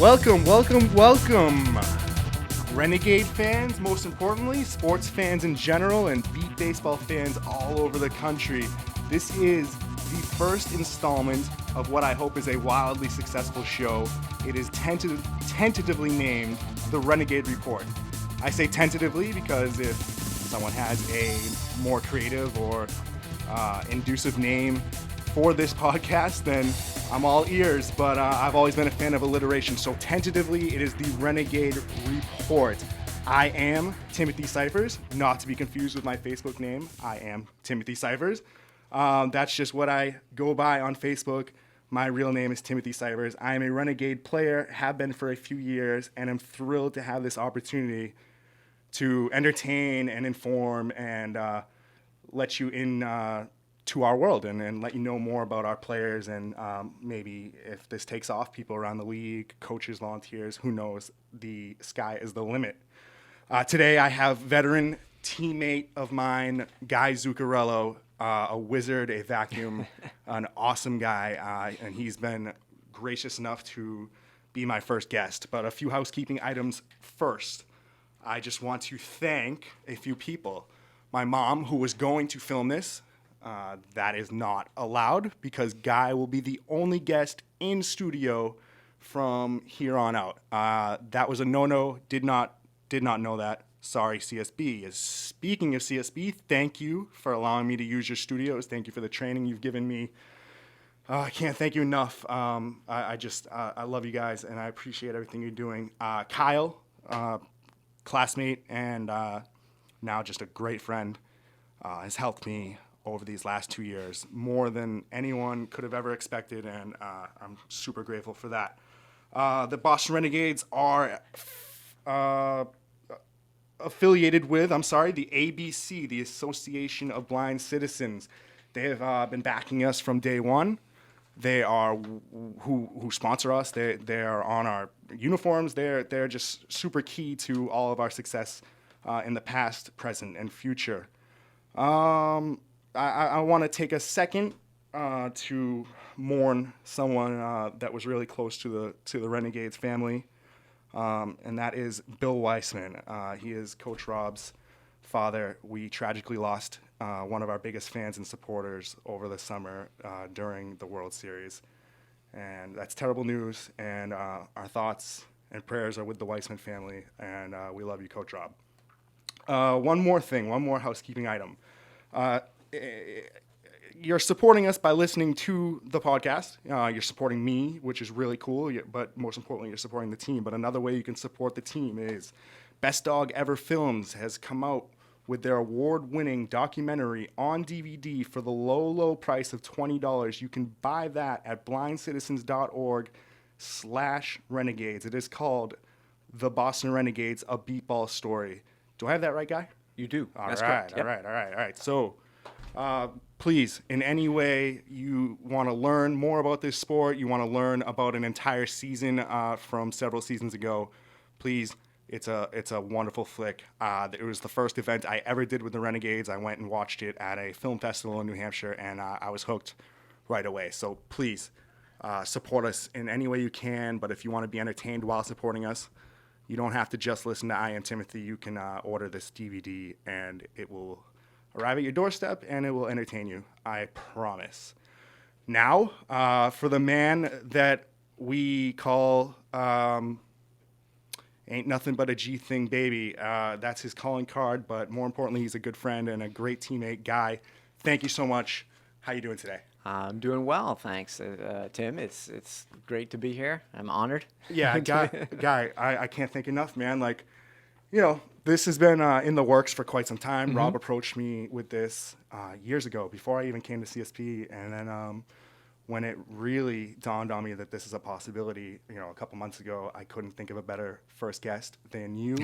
Welcome, welcome, welcome. Renegade fans, most importantly, sports fans in general, and beat baseball fans all over the country. This is the first installment of what I hope is a wildly successful show. It is tentatively named the Renegade Report. I say tentatively because if someone has a more creative or inducive name for this podcast, then I'm all ears, but I've always been a fan of alliteration. So tentatively, it is the Renegade Report. I am Timothy Cyphers, not to be confused with my Facebook name. I am Timothy Cyphers. That's just what I go by on Facebook. My real name is Timothy Cyphers. I am a Renegade player, have been for a few years, and I'm thrilled to have this opportunity to entertain and inform and let you in to our world and let you know more about our players and maybe if this takes off, people around the league, coaches, volunteers, who knows, the sky is the limit. Today I have veteran teammate of mine, Guy Zuccarello, a wizard, a vacuum, an awesome guy, and he's been gracious enough to be my first guest. But a few housekeeping items first. I just want to thank a few people. My mom, who was going to film this, that is not allowed because Guy will be the only guest in studio from here on out. That was a no-no. Did not know that. Sorry, CSB. Speaking of CSB, thank you for allowing me to use your studios. Thank you for the training you've given me. I can't thank you enough. I love you guys, and I appreciate everything you're doing. Kyle, classmate, and now just a great friend, has helped me over these last 2 years more than anyone could have ever expected, and I'm super grateful for that. The Boston Renegades are affiliated with, the ABC, the Association of Blind Citizens. They have been backing us from day one. They are who sponsor us. They are on our uniforms. They're just super key to all of our success in the past, present, and future. I want to take a second to mourn someone that was really close to the Renegades family, and that is Bill Weissman. He is Coach Rob's father. We tragically lost one of our biggest fans and supporters over the summer during the World Series, and that's terrible news. And our thoughts and prayers are with the Weissman family, and we love you, Coach Rob. One more housekeeping item. You're supporting us by listening to the podcast. You're supporting me, which is really cool, but most importantly, you're supporting the team. But another way you can support the team is Best Dog Ever Films has come out with their award-winning documentary on DVD for the low price of $20. You can buy that at blindcitizens.org/renegades. It is called The Boston Renegades, A Beatball Story. Do I have that right, Guy? You do. That's correct. Yep. All right. So, please, in any way you want to learn more about this sport, you want to learn about an entire season from several seasons ago, please, it's a wonderful flick. It was the first event I ever did with the Renegades. I went and watched it at a film festival in New Hampshire, and I was hooked right away. So please, support us in any way you can, but if you want to be entertained while supporting us, you don't have to just listen to I Am Timothy. You can order this DVD, and it will arrive at your doorstep, and it will entertain you. I promise. Now, for the man that we call ain't nothing but a G thing, baby. That's his calling card, but more importantly, he's a good friend and a great teammate. Guy, thank you so much. How you doing today? I'm doing well, thanks, Tim. It's great to be here. I'm honored. Yeah, Guy, I can't thank enough, man. Like, this has been in the works for quite some time. Mm-hmm. Rob approached me with this years ago, before I even came to CSP, and then when it really dawned on me that this is a possibility, a couple months ago, I couldn't think of a better first guest than you.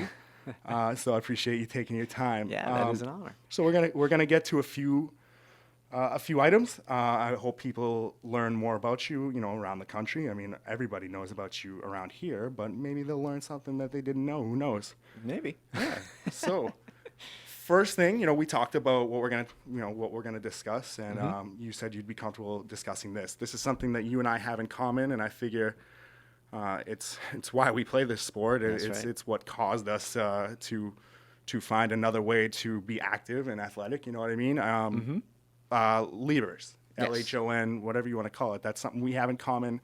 So I appreciate you taking your time. Yeah, that is an honor. So we're gonna get to a few items. I hope people learn more about you, around the country. I mean, everybody knows about you around here, but maybe they'll learn something that they didn't know. Who knows? Maybe. Yeah. So, first thing, we talked about what we're gonna discuss, and you said you'd be comfortable discussing this. This is something that you and I have in common, and I figure It's why we play this sport. That's right. It's what caused us to find another way to be active and athletic. You know what I mean? Levers, Yes. LHON, whatever you want to call it. That's something we have in common.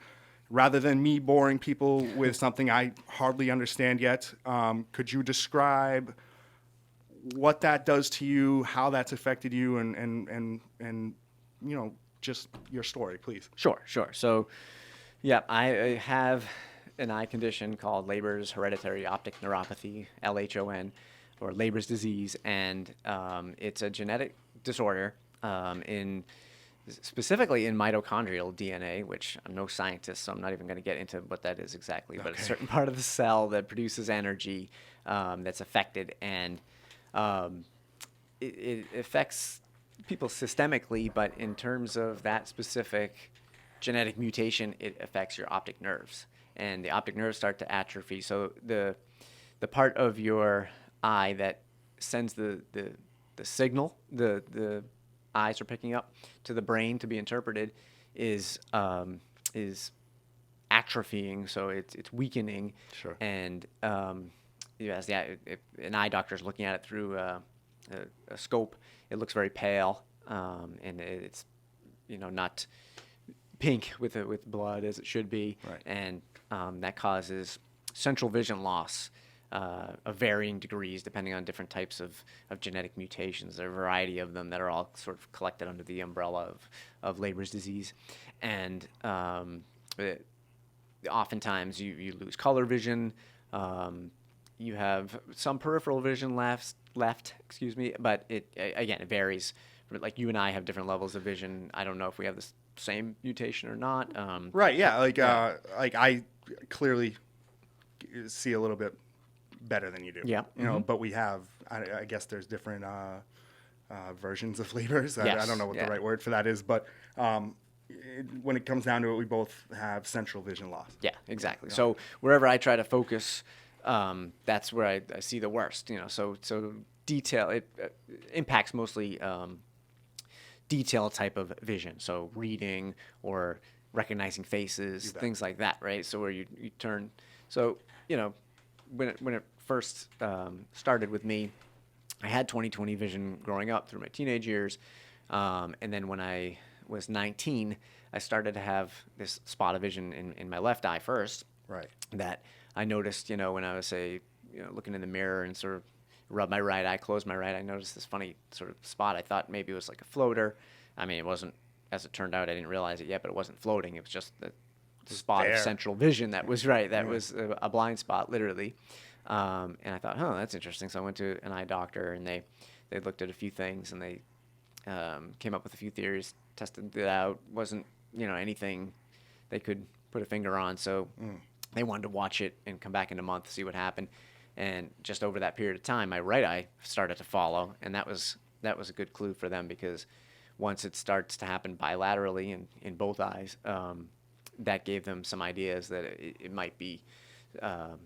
Rather than me boring people with something I hardly understand yet, could you describe what that does to you, how that's affected you, and just your story, please? Sure. So, yeah, I have an eye condition called Leber's hereditary optic neuropathy, LHON, or Leber's disease, and it's a genetic disorder specifically in mitochondrial DNA, which I'm no scientist, so I'm not even going to get into what that is exactly, but it's a certain part of the cell that produces energy that's affected, and it affects people systemically, but in terms of that specific genetic mutation, it affects your optic nerves, and the optic nerves start to atrophy. So the part of your eye that sends the signal the eyes are picking up to the brain to be interpreted is atrophying, so it's weakening. Sure. And as if an eye doctor is looking at it through a scope, it looks very pale, and it's not pink with blood as it should be, Right. and that causes central vision loss of varying degrees depending on different types of genetic mutations. There are a variety of them that are all sort of collected under the umbrella of Leber's disease, and oftentimes you lose color vision. You have some peripheral vision left, but it varies. Like you and I have different levels of vision. I don't know if we have the same mutation or not. Right. Yeah. Like I clearly see a little bit better than you do. Yeah. But we have. I guess there's different versions of Leber's. Yes. I don't know what the right word for that is, but when it comes down to it, we both have central vision loss. Yeah. Exactly. Yeah. So wherever I try to focus, that's where I see the worst. So detail it impacts mostly detail type of vision. So reading or recognizing faces, things like that, right? So where you turn. So when it first started with me, I had 20/20 vision growing up through my teenage years, and then when I was 19, I started to have this spot of vision in my left eye first. Right. That I noticed, when I was looking in the mirror and sort of rub my right eye, close my right eye, I noticed this funny sort of spot. I thought maybe it was like a floater. I mean, it wasn't. As it turned out, I didn't realize it yet, but it wasn't floating. It was just the spot of central vision that was right. That was a blind spot, literally. And I thought, that's interesting. So I went to an eye doctor, and they looked at a few things, and they came up with a few theories, tested it out. Wasn't anything they could put a finger on. So they wanted to watch it and come back in a month, see what happened. And just over that period of time, my right eye started to follow, and that was a good clue for them, because once it starts to happen bilaterally in both eyes, that gave them some ideas that it might be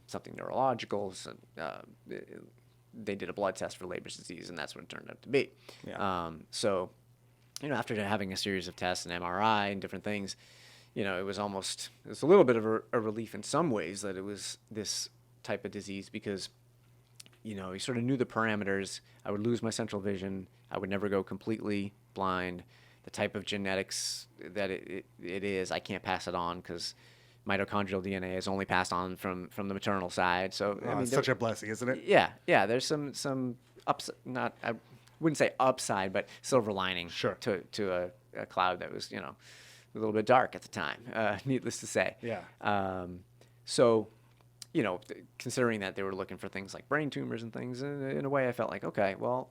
something neurological. So, they did a blood test for Leber's disease, and that's what it turned out to be. Yeah. So, after having a series of tests and MRI and different things, it was a little bit of a relief in some ways that it was this type of disease, because you sort of knew the parameters. I would lose my central vision. I would never go completely blind. The type of genetics that it is, I can't pass it on, because mitochondrial DNA is only passed on from the maternal side. So it's such a blessing, isn't it? Yeah. There's some ups. Not I wouldn't say upside, but silver lining. Sure. To a cloud that was a little bit dark at the time. Needless to say. Yeah. So, considering that they were looking for things like brain tumors and things, in a way I felt like, okay, well,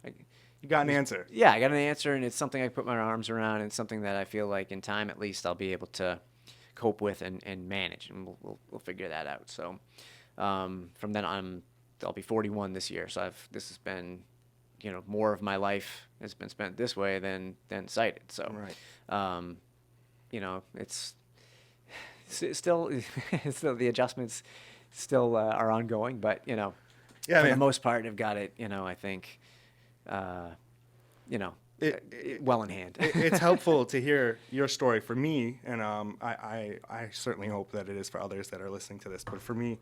you got an answer. Yeah, I got an answer, and it's something I put my arms around, and something that I feel like in time at least I'll be able to cope with and manage, and we'll figure that out. So from then on, I'll be 41 this year, so this has been more of my life has been spent this way than sighted. So right. It's still the adjustments still are ongoing, but for the most part, I've got it. I think well in hand. It's helpful to hear your story for me, and I certainly hope that it is for others that are listening to this. But for me,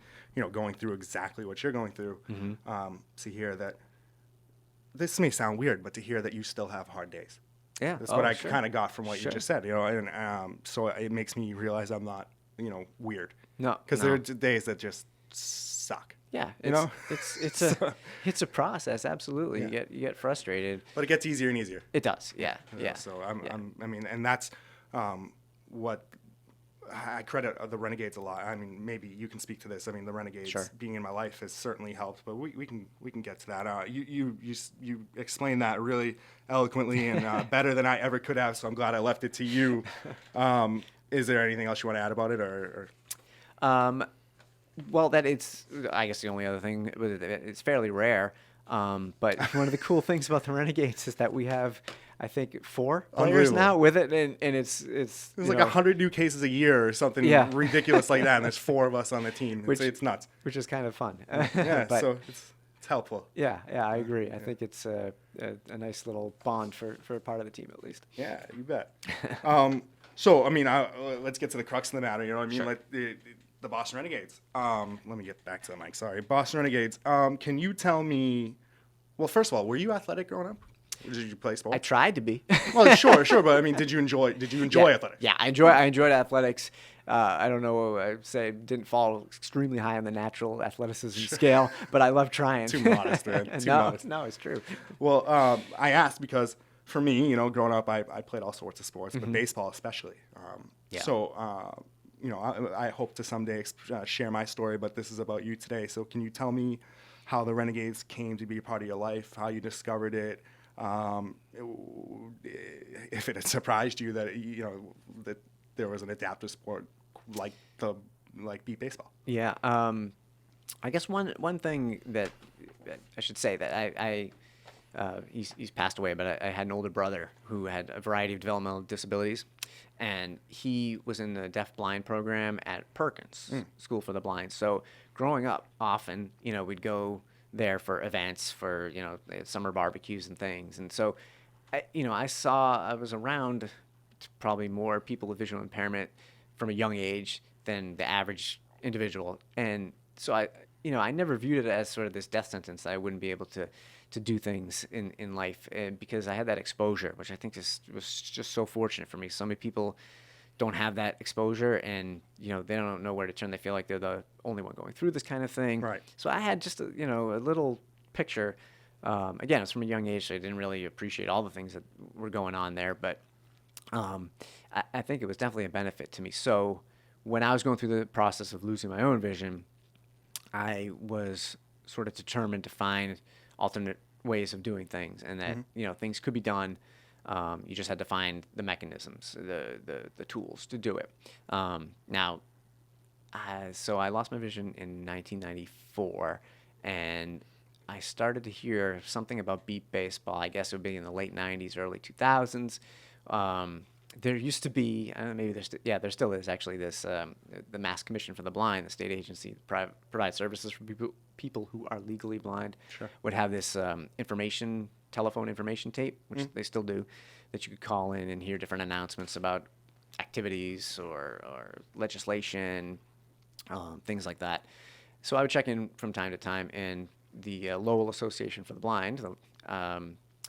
going through exactly what you're going through, to hear that this may sound weird, but to hear that you still have hard days. Yeah, That's what I sure. kind of got from what Sure. you just said, and so it makes me realize I'm not, weird. No, Because no. there are days that just suck. Yeah, You know? it's So- it's a process. Absolutely, Yeah. you get frustrated. But it gets easier and easier. It does. Yeah, You know, yeah. So yeah. I mean, and that's what I credit the Renegades a lot. I mean, maybe you can speak to this. I mean, the Renegades Sure. being in my life has certainly helped, but we can get to that. You explained that really eloquently and better than I ever could have. So I'm glad I left it to you. Is there anything else you want to add about it, or? Well, I guess the only other thing, it's fairly rare. But one of the cool things about the Renegades is that we have, I think, 4 players Unbelievable. now with it, and it's There's you like know, 100 new cases a year or something Yeah. ridiculous like that, and there's 4 of us on the team. It's nuts. which is kind of fun. Yeah, But so it's helpful. yeah, I agree. I think it's a nice little bond for a part of the team at least. Yeah, you bet. So, I mean, let's get to the crux of the matter. You know what I mean? Sure. Like the Boston Renegades. Let me get back to the mic. Sorry. Boston Renegades. Can you tell me, well, first of all, were you athletic growing up? Did you play I sports? tried to be. Well, sure, but I mean, did you enjoy Yeah. athletics? Yeah, I enjoyed athletics. I don't know. I'd say didn't fall extremely high on the natural athleticism scale, but I love trying. Too modest, man. Too modest. No, it's true. Well, I asked because for me, growing up, I played all sorts of sports, but baseball especially. Yeah. So, I hope to someday share my story, but this is about you today. So can you tell me how the Renegades came to be a part of your life, how you discovered it, if it had surprised you that, that there was an adaptive sport like beat baseball? Yeah. I guess one thing that I should say that he's passed away, but I had an older brother who had a variety of developmental disabilities, and he was in the deaf-blind program at Perkins School for the Blind. So growing up, often, we'd go there for events, for, they had summer barbecues and things. And so, I was around probably more people with visual impairment from a young age than the average individual. And so I never viewed it as sort of this death sentence that I wouldn't be able to do things in life, because I had that exposure, which I think was just so fortunate for me. So many people don't have that exposure, and they don't know where to turn. They feel like they're the only one going through this kind of thing. Right. So I had just a little picture. Again, it's from a young age, so I didn't really appreciate all the things that were going on there, but I think it was definitely a benefit to me. So when I was going through the process of losing my own vision, I was sort of determined to find alternate ways of doing things, and that things could be done. You just had to find the mechanisms, the tools to do it. So I lost my vision in 1994, and I started to hear something about beat baseball. I guess it would be in the late 90s, early 2000s. There used to be, I don't know, maybe there still is actually this, the Mass Commission for the Blind, the state agency that provides services for people who are legally blind, Sure. would have this telephone information tape, which they still do, that you could call in and hear different announcements about activities or legislation, things like that. So I would check in from time to time, and the Lowell Association for the Blind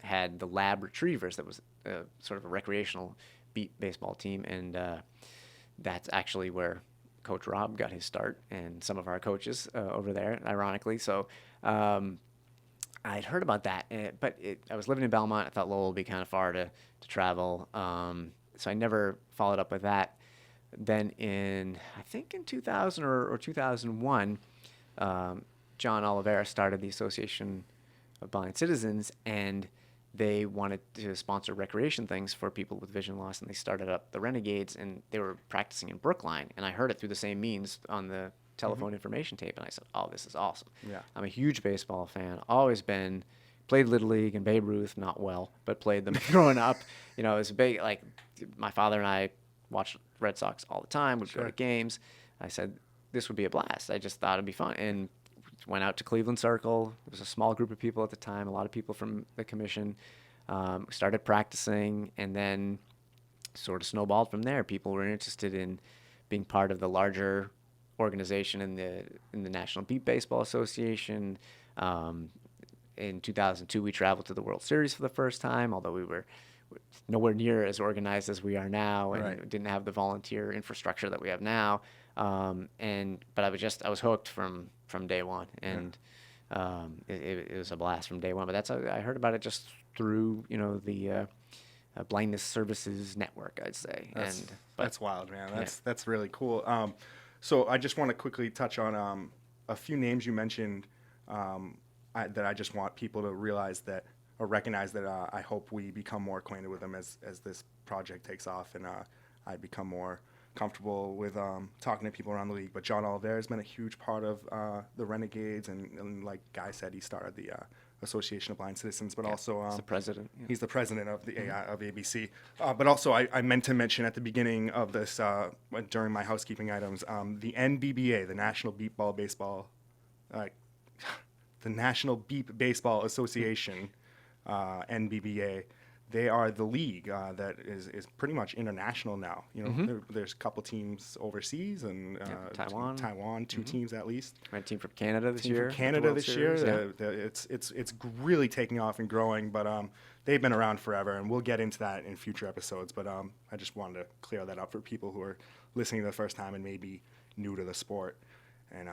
had the Lab Retrievers, that was sort of a recreational beat baseball team, and that's actually where Coach Rob got his start, and some of our coaches over there, ironically. So I'd heard about that, but I was living in Belmont. I thought Lowell would be kind of far to travel, so I never followed up with that. Then I think in 2000 or 2001, John Oliveira started the Association of Blind Citizens, and they wanted to sponsor recreation things for people with vision loss, and they started up the Renegades, and they were practicing in Brookline, and I heard it through the same means on the telephone information tape, and I said, oh, this is awesome. Yeah. I'm a huge baseball fan, always been, played Little League and Babe Ruth, not well, but played them growing up. It was a big, like, my father and I watched Red Sox all the time, would go to games. I said, this would be a blast. I just thought it'd be fun, and went out to Cleveland Circle. It was a small group of people at the time, a lot of people from the commission. Started practicing, and then sort of snowballed from there. People were interested in being part of the larger organization in the National Beat Baseball Association. In 2002, we traveled to the World Series for the first time, although we were nowhere near as organized as we are now, and Right. didn't have the volunteer infrastructure that we have now. But I was hooked from day one, and it was a blast from day one. But that's how I heard about it, just through the blindness services network, I'd say. That's wild, man. That's really cool. So I just want to quickly touch on a few names you mentioned that I just want people to realize that or recognize that I hope we become more acquainted with them as this project takes off, and I become more comfortable with talking to people around the league. But John Oliveira has been a huge part of the Renegades, and like Guy said, he started the Association of Blind Citizens, but also he's the president. Yeah. he's the president of the of ABC. But also, I meant to mention at the beginning of this during my housekeeping items, the NBBA, the National Beep Ball Baseball, the National Beep Baseball Association, NBBA. They are the league that is pretty much international now. There's a couple teams overseas and Taiwan, two teams at least. Right, team from Canada this year. It's really taking off and growing, but they've been around forever, and we'll get into that in future episodes. But I just wanted to clear that up for people who are listening the first time and maybe new to the sport, and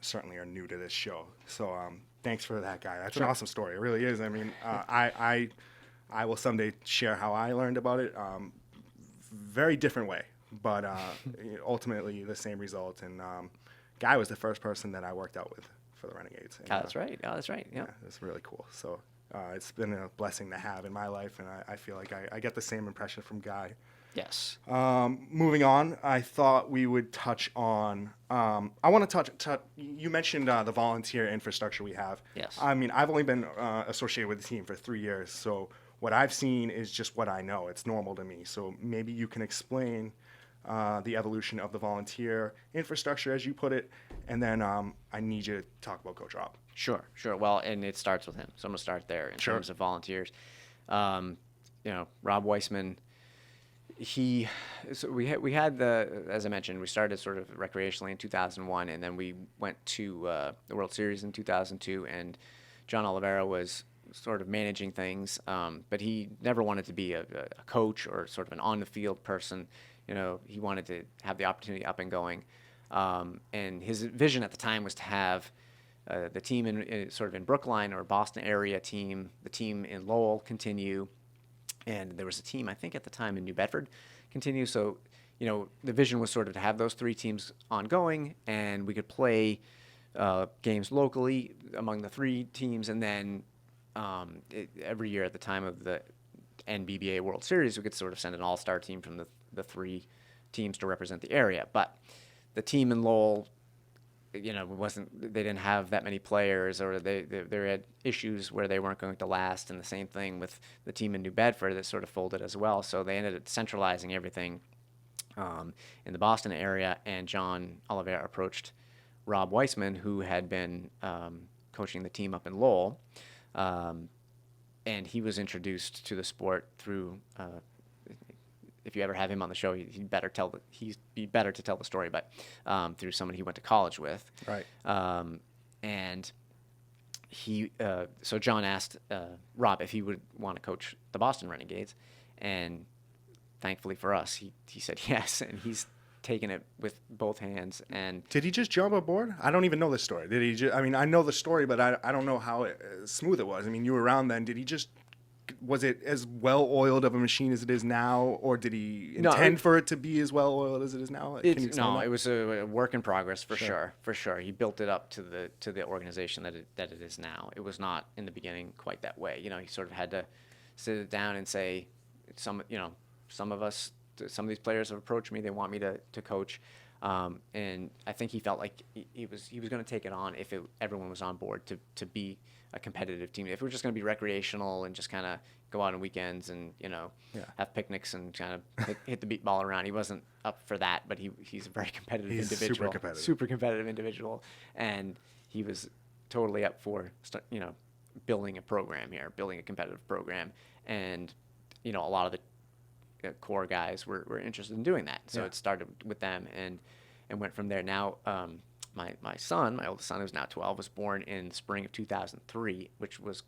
certainly are new to this show. So thanks for that, Guy. That's an awesome story. It really is. I mean, I will someday share how I learned about it. Very different way, but ultimately the same result. And Guy was the first person that I worked out with for the Renegades. And, that's right. Oh, that's right. Yeah, it's really cool. So it's been a blessing to have in my life, and I feel like I get the same impression from Guy. Yes. Moving on, I thought we would touch on. I want to touch. You mentioned the volunteer infrastructure we have. Yes. I mean, I've only been associated with the team for 3 years, so what I've seen is just what I know. It's normal to me. So maybe you can explain the evolution of the volunteer infrastructure, as you put it, and then I need you to talk about Coach Rob. Sure. Well, and it starts with him, so I'm gonna start there in terms of volunteers. Rob Weissman. We had as I mentioned, we started sort of recreationally in 2001, and then we went to the World Series in 2002, and John Oliveira was sort of managing things, but he never wanted to be a coach or sort of an on the field person. He wanted to have the opportunity up and going, and his vision at the time was to have the team in Brookline or Boston area team, the team in Lowell continue. And there was a team, I think, at the time in New Bedford continue. So, the vision was sort of to have those three teams ongoing, and we could play games locally among the three teams. And then every year at the time of the NBBA World Series, we could sort of send an all-star team from the three teams to represent the area. But the team in Lowell, they didn't have that many players, or they had issues where they weren't going to last, and the same thing with the team in New Bedford that sort of folded as well. So they ended up centralizing everything in the Boston area, and John Oliveira approached Rob Weissman, who had been coaching the team up in Lowell, and he was introduced to the sport through if you ever have him on the show, he'd be better to tell the story, but through someone he went to college with. Right. And so John asked Rob if he would want to coach the Boston Renegades, and thankfully for us, he said yes, and he's taken it with both hands. And did he just jump aboard? I don't even know the story. Did he just? I mean, I know the story, but I don't know how smooth it was. I mean, you were around then. Did he just? Was it as well-oiled of a machine as it is now, or did he intend for it to be as well-oiled as it is now? It was a work in progress for sure. He built it up to the organization that it is now. It was not in the beginning quite that way. He sort of had to sit it down and say, some of these players have approached me. They want me to coach, and I think he felt like he was going to take it on if everyone was on board to be a competitive team. If it was just going to be recreational and just kind of go out on weekends and have picnics and kind of hit the beat ball around, he wasn't up for that. But he's a very competitive individual, super competitive individual, and he was totally up for building a program here, building a competitive program, and a lot of the core guys were interested in doing that. So Yeah. it started with them and went from there. Now, my son, my oldest son, who's now 12, was born in the spring of 2003, which was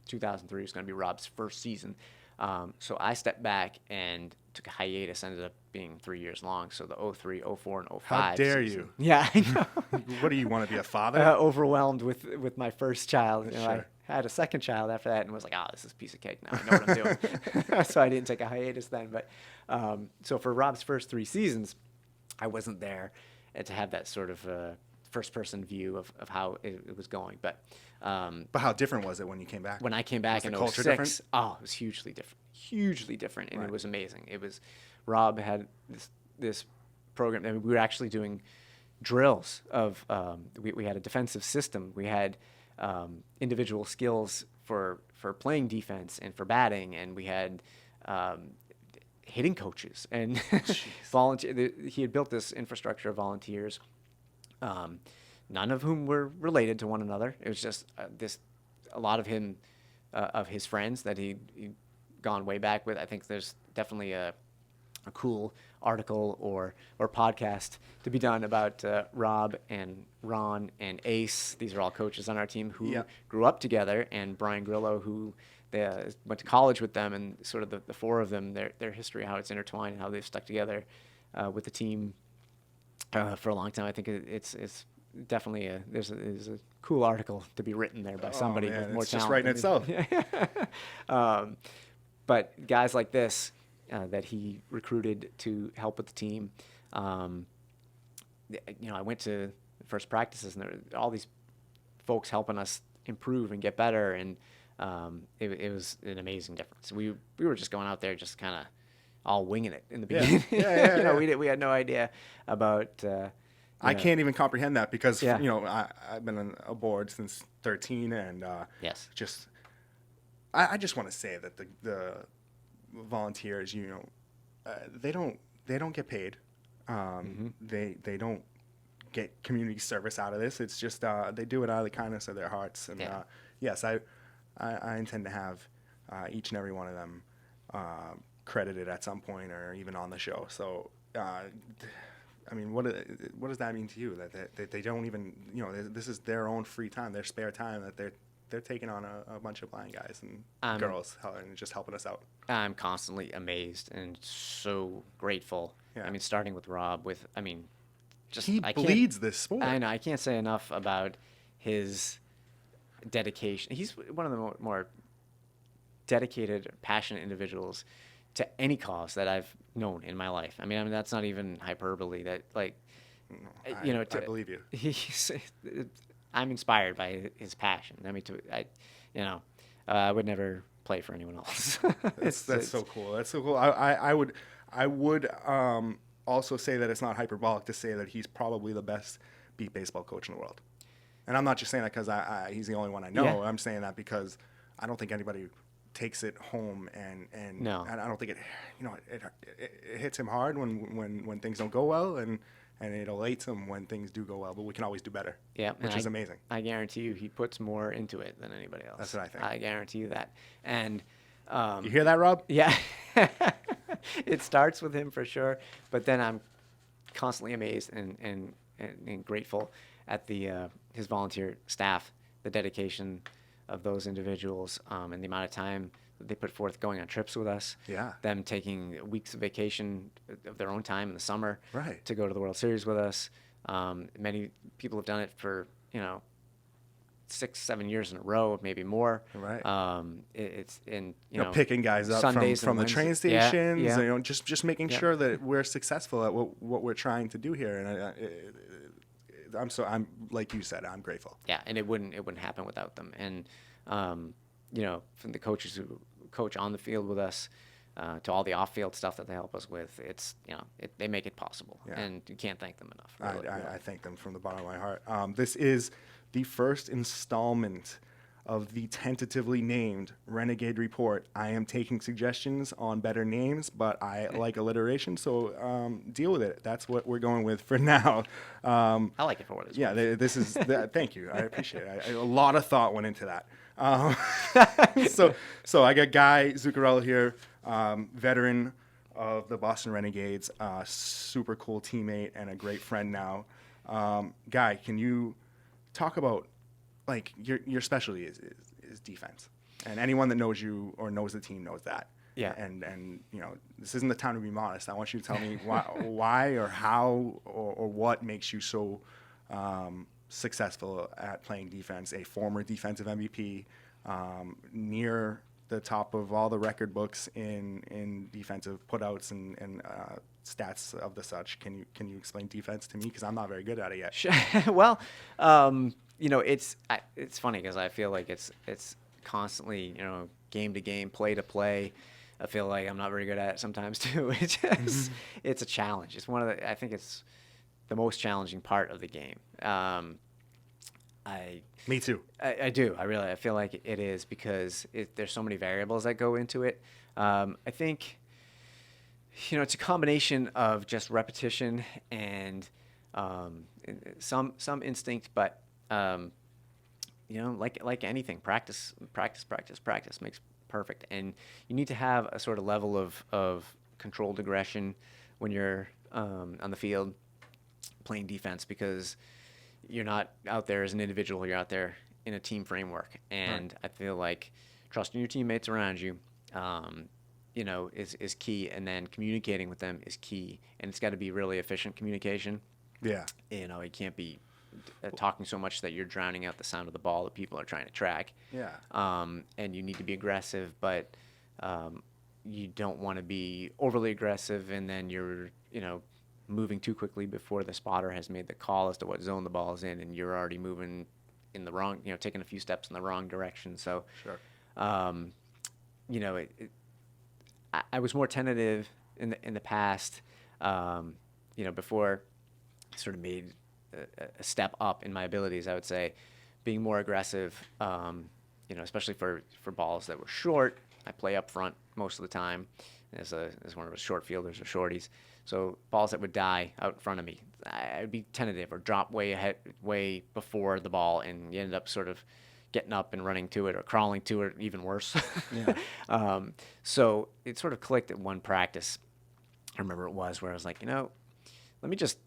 2003 was going to be Rob's first season. So I stepped back and took a hiatus. Ended up being 3 years long. So the 03, 04, and 05. How dare season. you? Yeah, I know. What do you want to be, a father? Overwhelmed with my first child. Sure. I had a second child after that and was like, this is a piece of cake now. I know what I'm doing. So I didn't take a hiatus then. But so for Rob's first 3 seasons, I wasn't there to have that sort of first-person view of how it was going. But how different was it when you came back? when I came back Was in the culture 06, different? it was hugely different, and Right. it was amazing. It was Rob had this program. I mean, we were actually doing drills of we had a defensive system. We had individual skills for playing defense and for batting, and we had hitting coaches and volunteer. He had built this infrastructure of volunteers, none of whom were related to one another. It was just a lot of him of his friends that he'd gone way back with. I think there's definitely a cool article or podcast to be done about Rob and Ron and Ace. These are all coaches on our team who Yep. grew up together, and Brian Grillo, who they went to college with them, and sort of the 4 of them, their history, how it's intertwined, and how they've stuck together with the team for a long time. I think it's definitely there's a cool article to be written there by somebody man, with more it's just talent. writing itself. But guys like this that he recruited to help with the team, I went to the first practices, and there were all these folks helping us improve and get better, and it was an amazing difference. We were just going out there just kind of all winging it in the beginning. Yeah. We had no idea about. I can't even comprehend that because Yeah. I've been on a board since 13, and Yes. I just want to say that the volunteers, they don't get paid. They don't get community service out of this. It's just they do it out of the kindness of their hearts. And Yeah. yes, I intend to have each and every one of them credited at some point or even on the show. So. I mean, what does that mean to you? That they don't even, this is their own free time, their spare time, that they're taking on a bunch of blind guys and girls and just helping us out. I'm constantly amazed and so grateful. Yeah. I mean, starting with Rob, He bleeds this sport. I know. I can't say enough about his dedication. He's one of the more dedicated, passionate individuals to any cause that I've known in my life. I mean that's not even hyperbole. That I believe you. I'm inspired by his passion. I mean, I would never play for anyone else. That's so cool. That's so cool. I would also say that it's not hyperbolic to say that he's probably the best beat baseball coach in the world. And I'm not just saying that because he's the only one I know. Yeah. I'm saying that because I don't think anybody takes it home and No. I don't think it hits him hard when things don't go well and it elates him when things do go well, but we can always do better. Yeah, which is amazing. I guarantee you he puts more into it than anybody else. That's what I think. I guarantee you that. And You hear that, Rob? yeah, it starts with him for sure, but then I'm constantly amazed and grateful at his volunteer staff, the dedication of those individuals, and the amount of time that they put forth going on trips with us. Yeah. Them taking weeks of vacation of their own time in the summer. Right. To go to the World Series with us. Many people have done it for 6-7 years in a row, maybe more. Right. It's in picking guys up Sundays from the and train Wednesdays. Yeah, stations. yeah. Just making sure that we're successful at what we're trying to do here. And I'm like you said, I'm grateful. Yeah, and it wouldn't happen without them. And from the coaches who coach on the field with us to all the off-field stuff that they help us with, they make it possible, and you can't thank them enough. Really. I thank them from the bottom of my heart. This is the first installment of the tentatively named Renegade Report. I am taking suggestions on better names, but I like alliteration, so deal with it. That's what we're going with for now. I like it for what it's worth. This is thank you. I appreciate it. A lot of thought went into that. Um, so I got Guy Zuccarello here, veteran of the Boston Renegades, super cool teammate and a great friend now. Guy, can you talk about like your specialty is defense, and anyone that knows you or knows the team knows that. Yeah. And you know, this isn't the time to be modest. I want you to tell me why or how or what makes you so successful at playing defense. A former defensive MVP, near the top of all the record books in defensive putouts and stats of the such. Can you explain defense to me, because I'm not very good at it yet? Well, you know, it's funny because I feel like it's constantly, you know, game to game, play to play. I feel like I'm not very good at it sometimes too. It's just, it's a challenge. It's one of the, I think it's the most challenging part of the game. Me too. I do. I feel like it is, because there's so many variables that go into it. I think, you know, it's a combination of just repetition and some instinct, but you know, like anything, practice makes perfect. And you need to have a sort of level of controlled aggression when you're on the field playing defense, because you're not out there as an individual, you're out there in a team framework. And I feel like trusting your teammates around you, you know, is key. And then communicating with them is key. And it's got to be really efficient communication. Yeah. You know, it can't be talking so much that you're drowning out the sound of the ball that people are trying to track. Yeah. And you need to be aggressive, but you don't want to be overly aggressive, and then you're, you know, moving too quickly before the spotter has made the call as to what zone the ball is in, and you're already moving in the wrong, you know, taking a few steps in the wrong direction. So, Sure. You know, I was more tentative in the past, you know, before I sort of made a step up in my abilities. I would say being more aggressive, you know, especially for balls that were short. I play up front most of the time as one of those short fielders or shorties. So balls that would die out in front of me, I'd be tentative or drop way before the ball, and you end up sort of getting up and running to it or crawling to it, even worse. Yeah. So it sort of clicked at one practice. I remember it was where I was like, you know, let me just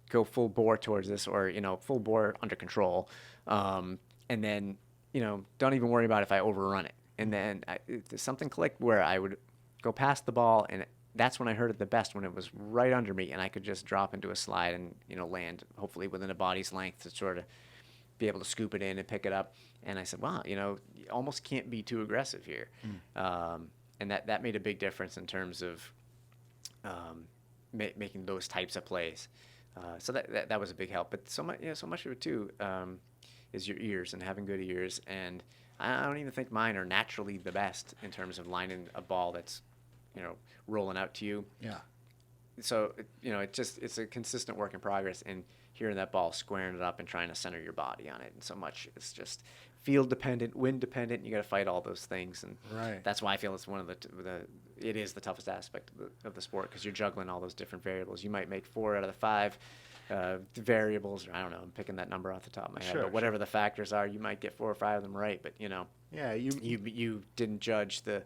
go full bore towards this, or, you know, full bore under control. And then, you know, don't even worry about if I overrun it. And then something clicked where I would go past the ball, and that's when I heard it the best, when it was right under me and I could just drop into a slide and, you know, land hopefully within a body's length to sort of be able to scoop it in and pick it up. And I said, wow, you know, you almost can't be too aggressive here. And that made a big difference in terms of making those types of plays. So that was a big help. But so much of it too is your ears, and having good ears. And I don't even think mine are naturally the best in terms of lining a ball that's, you know, rolling out to you. Yeah. So, you know, it's a consistent work in progress, and hearing that ball, squaring it up and trying to center your body on it. And so much, it's just field dependent, wind dependent, and you got to fight all those things. And that's why I feel it's one of it is the toughest aspect of the sport, because you're juggling all those different variables. You might make 4 out of the 5 variables, or I don't know, I'm picking that number off the top of my head, but whatever the factors are, you might get 4 or 5 of them right. But, you know, yeah, you didn't judge the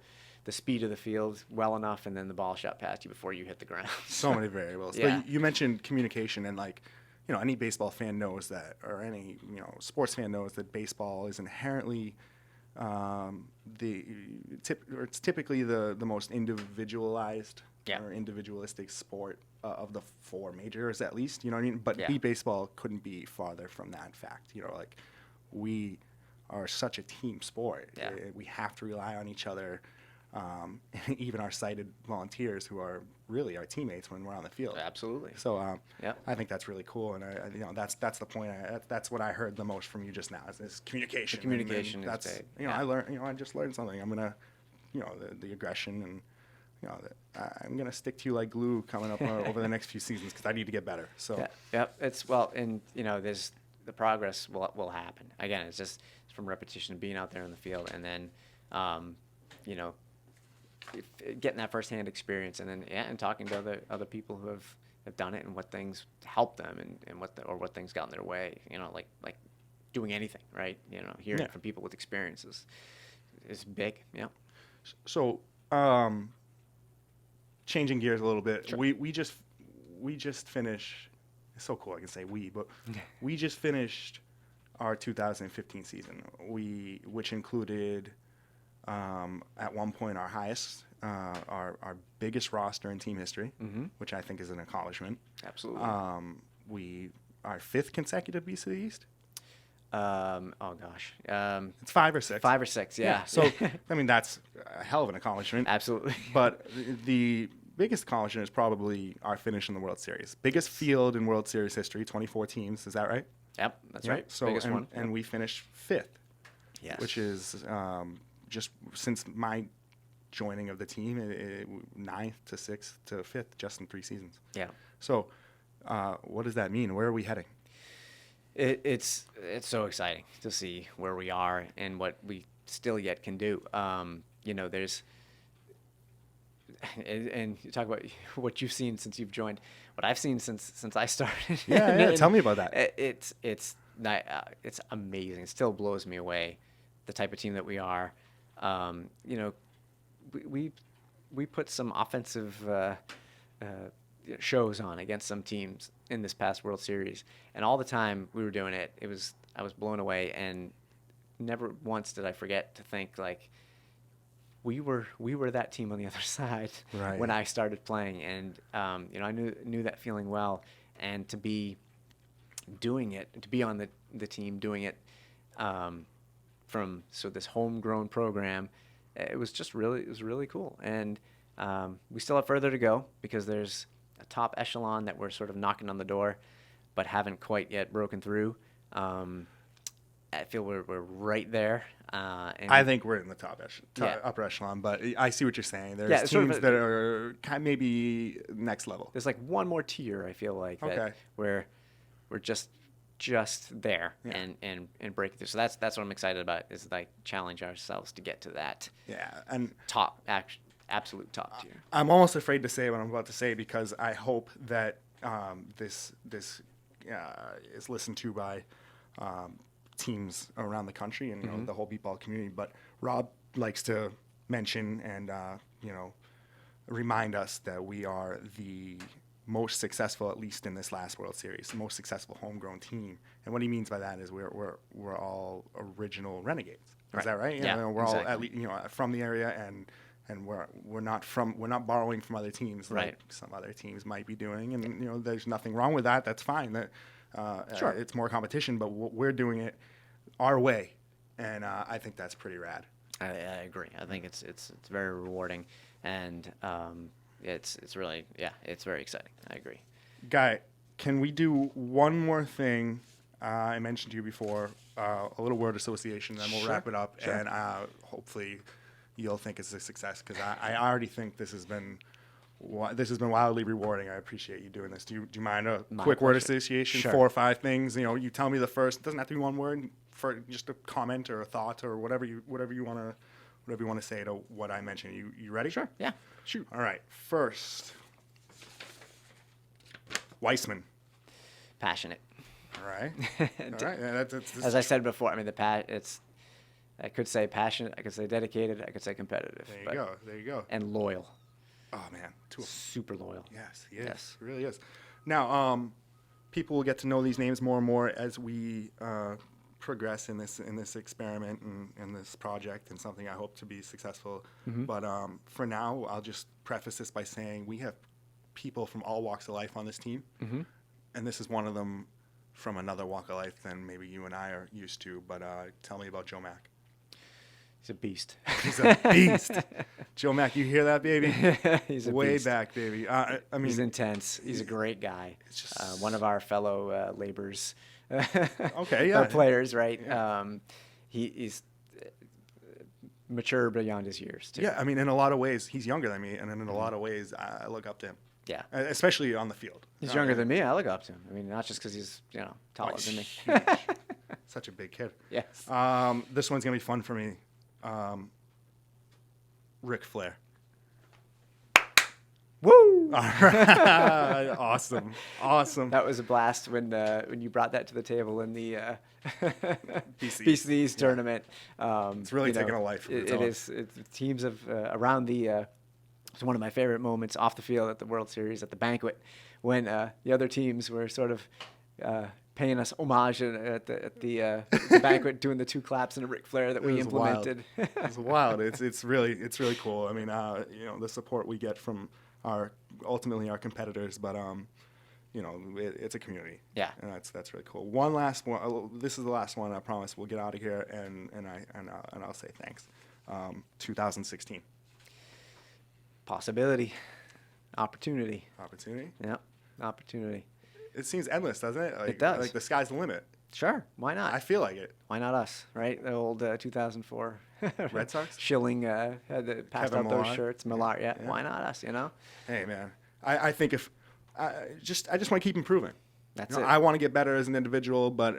speed of the field well enough, and then the ball shot past you before you hit the ground. So many variables. Yeah. But you mentioned communication, and like, you know, any baseball fan knows that, or any, you know, sports fan knows that baseball is inherently it's typically the most individualized or individualistic sport of the 4 majors, at least. You know what I mean? But beat baseball couldn't be farther from that fact. You know, like, we are such a team sport. Yeah. We have to rely on each other. Even our sighted volunteers, who are really our teammates when we're on the field. Absolutely. So I think that's really cool, and I you know, that's the point. That's what I heard the most from you just now is communication. The communication and is big. You know, I learned. You know, I just learned something. I'm gonna, you know, the aggression, and you know, I'm gonna stick to you like glue coming up over the next few seasons, because I need to get better. So it's and you know, there's the progress will happen. Again, it's from repetition of being out there in the field, and then you know, getting that firsthand experience, and then and talking to other people who have done it, and what things helped them, and what things got in their way. You know, like doing anything, right? Hearing Yeah. from people with experiences is big. Yeah. So, changing gears a little bit, Sure. we just finished. It's so cool I can say we, but we just finished our 2015 season. Which included at one point our highest, our biggest roster in team history, which I think is an accomplishment. Absolutely. Our fifth consecutive Beast of the East. Oh gosh. It's 5 or 6. 5 or 6. Yeah. So I mean that's a hell of an accomplishment. Absolutely. But the biggest accomplishment is probably our finish in the World Series. Biggest field in World Series history, 24 teams. Is that right? Yep, that's Yeah. right. So Biggest one. and we finished 5th, Yes. which is just since my joining of the team, 9th to 6th to 5th, just in 3 seasons. Yeah. So what does that mean? Where are we heading? It's so exciting to see where we are and what we still yet can do. There's and you talk about what you've seen since you've joined. What I've seen since I started. Yeah, tell me about that. It's amazing. It still blows me away, the type of team that we are. We put some offensive shows on against some teams in this past World Series, and all the time we were doing it, I was blown away, and never once did I forget to think like we were that team on the other side Right. when I started playing, and I knew that feeling well, and to be doing it, to be on the team doing it from this homegrown program, it was really cool, and we still have further to go because there's a top echelon that we're sort of knocking on the door, but haven't quite yet broken through. I feel we're right there. And I think we're in the Yeah. upper echelon, but I see what you're saying. There's Yeah, it's sort of teams that are kind of maybe next level. there's like one more tier. I feel like that Okay. where we're just there Yeah. and breaking through. So that's what I'm excited about, is like challenge ourselves to get to that Yeah, and absolute top tier. I'm almost afraid to say what I'm about to say because I hope that this is listened to by teams around the country and the whole beatball community. But Rob likes to mention and remind us that we are the most successful, at least in this last World Series, the most successful homegrown team. And what he means by that is we're all original Renegades. Is that right? Yeah, we're exactly. all at least from the area and we're not borrowing from other teams like Right. some other teams might be doing, and there's nothing wrong with that. That's fine. That Sure. it's more competition, but we're doing it our way, and I think that's pretty rad. I agree. I think it's very rewarding, and it's really it's very exciting. I agree. Guy, can we do one more thing? I mentioned to you before a little word association, then we'll Sure. wrap it up, Sure. and hopefully you'll think it's a success because I already think this has been wildly rewarding. I appreciate you doing this. Do you mind a My quick word pleasure. association? Sure. 4 or 5 things. You tell me the first. It doesn't have to be one word. For just a comment or a thought or whatever you want to say to what I mentioned. You ready? Sure. Yeah. Shoot. All right. First, Weissman. Passionate. All right. All right. Yeah, that's As I said before, I mean I could say passionate, I could say dedicated, I could say competitive. there you go. And loyal. Oh man, Super loyal. yes, he is. Yes. Really is. Now, people will get to know these names more and more as we progress in this experiment and this project, and something I hope to be successful. But for now, I'll just preface this by saying we have people from all walks of life on this team, and this is one of them from another walk of life than maybe you and I are used to. But tell me about Joe Mack. He's a beast. He's a beast. Joe Mack, you hear that, baby? He's a Way beast. back, baby. I mean, He's intense. He's a great guy. It's just- One of our fellow laborers. Okay, yeah. Players, right? Yeah. He's mature beyond his years, too. yeah, I mean, in a lot of ways, he's younger than me, and in a lot of ways, I look up to him, Yeah. especially on the field. He's younger than me. I look up to him. I mean, not just because he's, taller he's than me. huge. Such a big kid. Yes. This one's gonna be fun for me. Ric Flair. Woo! All right. Awesome. That was a blast when you brought that to the table in the BC's tournament. It's really taken a life. It is. It's teams of around the. It's one of my favorite moments off the field at the World Series at the banquet, when the other teams were sort of paying us homage at the banquet, doing the 2 claps and a Ric Flair that we implemented. It's wild. It's really cool. I mean, the support we get from ultimately our competitors, but it's a community. Yeah, and that's really cool. One last one. This is the last one. I promise. We'll get out of here, and I'll say thanks. 2016. Possibility, opportunity. Yeah, opportunity. It seems endless, doesn't it? It does. Like the sky's the limit. Sure, why not? I feel like it. Why not us, right? The old 2004 Red Sox? Schilling passed Kevin out Millar. those shirts. Millar, yeah. Why not us, Hey, man. I think if I just want to keep improving. That's it. I want to get better as an individual, but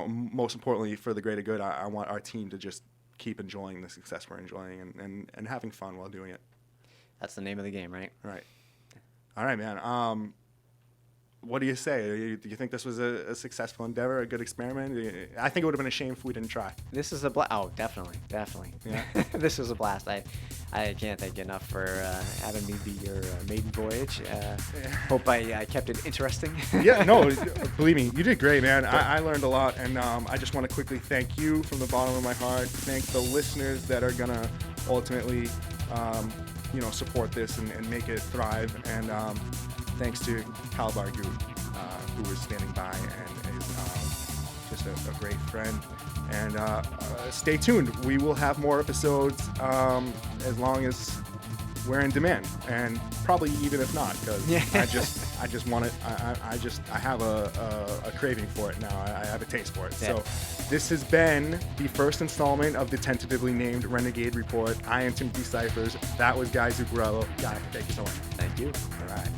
most importantly for the greater good, I want our team to just keep enjoying the success we're enjoying and having fun while doing it. That's the name of the game, right? Right. All right, man. What do you say? Do you think this was a successful endeavor, a good experiment? I think it would have been a shame if we didn't try. This is a blast. Oh, definitely. Yeah. This was a blast. I can't thank you enough for having me be your maiden voyage. Hope I kept it interesting. Yeah, no, believe me, you did great, man. I learned a lot, and I just want to quickly thank you from the bottom of my heart. Thank the listeners that are gonna ultimately, support this and make it thrive. And thanks to Kyle Bargu, who was standing by and is just a great friend. And stay tuned. We will have more episodes as long as we're in demand, and probably even if not, because I just want it. I have a craving for it now. I have a taste for it. Yeah. So this has been the first installment of the tentatively named Renegade Report. I am Timothy Cyphers. That was Guy Zuccarello. Guy, thank you so much. Thank you. All right.